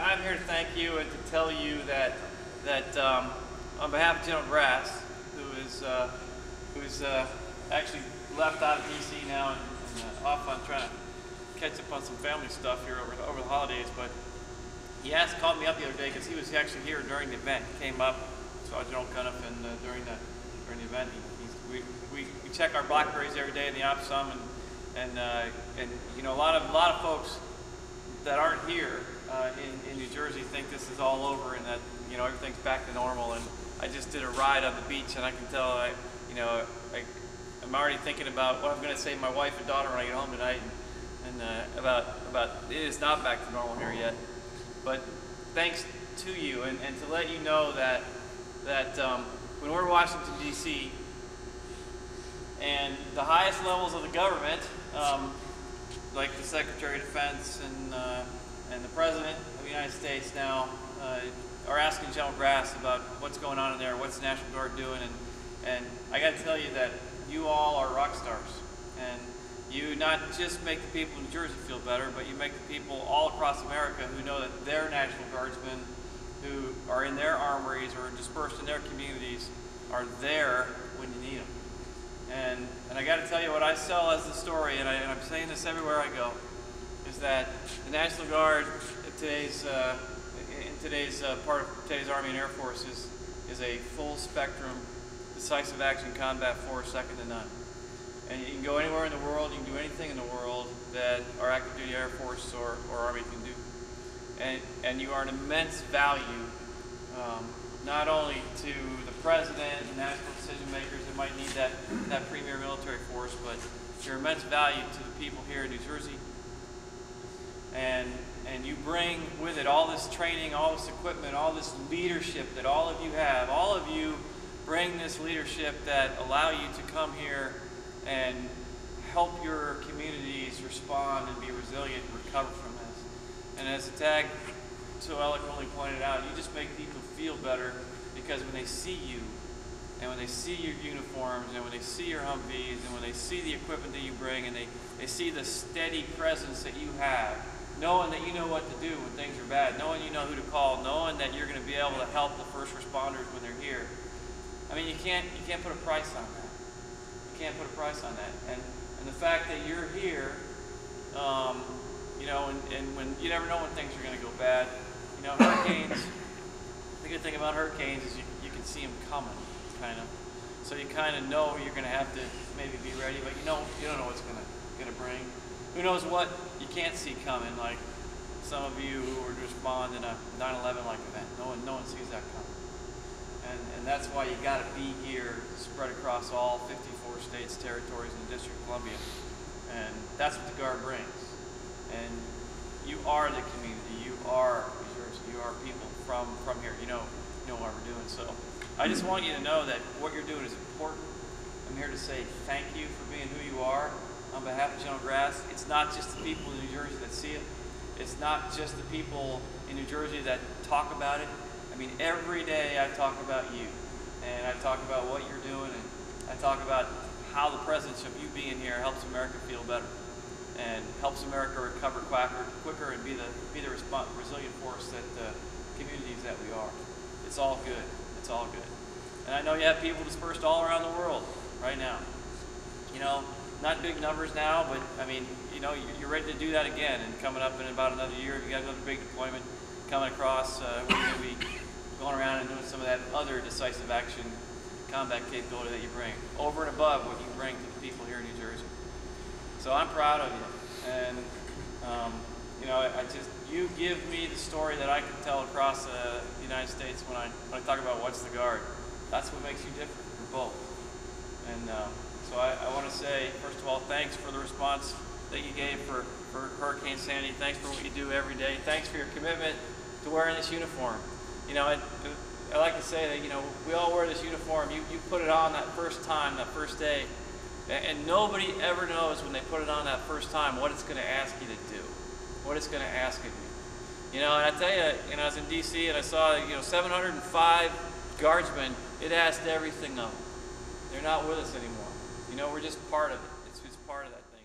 I'm here to thank you and to tell you that on behalf of General Grass, who's actually left out of DC now and off on trying to catch up on some family stuff here over the holidays, but he called me up the other day because he was actually here during the event. He came up, saw General Cuniff, and during the event, we check our blackberries every day in the ops sum, and you know, a lot of folks that aren't here in New Jersey think this is all over and that, you know, everything's back to normal. And I just did a ride on the beach, and I can tell I'm already thinking about what I'm going to say to my wife and daughter when I get home tonight, and about it is not back to normal here yet. But thanks to you, and to let you know that when we're in Washington D.C. and the highest levels of the government, like the Secretary of Defense and the President of the United States now are asking General Grass about what's going on in there, what's the National Guard doing, and I got to tell you that you all are rock stars, and you not just make the people in New Jersey feel better, but you make the people all across America who know that their National Guardsmen who are in their armories or dispersed in their communities are there when you need them. And I got to tell you, what I sell as the story, and I'm saying this everywhere I go, is that the National Guard in today's part of today's Army and Air Force is a full spectrum, decisive action combat force, second to none. And you can go anywhere in the world, you can do anything in the world that our active duty Air Force or Army can do. And you are an immense value, not only to the President and national decision makers that might need that premier military force, but you're immense value to the people here in New Jersey. And you bring with it all this training, all this equipment, all this leadership that all of you have. All of you bring this leadership that allow you to come here and help your communities respond and be resilient and recover from this. And as the tag so eloquently pointed out, you just make people feel better, because when they see you, and when they see your uniforms, and when they see your Humvees, and when they see the equipment that you bring, and they see the steady presence that you have, knowing that you know what to do when things are bad, knowing you know who to call, knowing that you're going to be able to help the first responders when they're here. I mean, you can't put a price on that. You can't put a price on that. And the fact that you're here, you know, and when you never know when things are going to go bad. You know, hurricanes, the good thing about hurricanes is you can see them coming, kind of. So you kind of know you're going to have to maybe be ready, but you don't know what's going to bring. Who knows what you can't see coming, like some of you who were just spawned in a 9/11 like event. No one sees that coming. And that's why you got to be here, spread across all 54 states, territories, and the District of Columbia. And that's what the Guard brings. And you are the community. You are New Jersey. You are people from here. You know what we're doing. So I just want you to know that what you're doing is important. I'm here to say thank you for being who you are. On behalf of General Grass, it's not just the people in New Jersey that see it. It's not just the people in New Jersey that talk about it. I mean, every day I talk about you, and I talk about what you're doing, and I talk about how the presence of you being here helps America feel better, and helps America recover quicker and be the resilient force that communities that we are. It's all good. It's all good. And I know you have people dispersed all around the world right now. You know, not big numbers now, but I mean, you know, you're ready to do that again. And coming up in about another year, you got another big deployment coming across. We're going to be going around and doing some of that other decisive action combat capability that you bring, over and above what you bring to the people here in New Jersey. So I'm proud of you, and you know, you give me the story that I can tell across the United States when I talk about what's the Guard. That's what makes you different. You're both. And so I want to say, first of all, thanks for the response that you gave for Hurricane Sandy. Thanks for what you do every day. Thanks for your commitment to wearing this uniform. You know, I like to say that, you know, we all wear this uniform. You put it on that first time, that first day, and nobody ever knows when they put it on that first time what it's going to ask you to do, what it's going to ask of you. You know, and I tell you, I was in D.C. and I saw, 705 guardsmen. It asked everything of them. They're not with us anymore. You know, we're just part of it. It's part of that thing.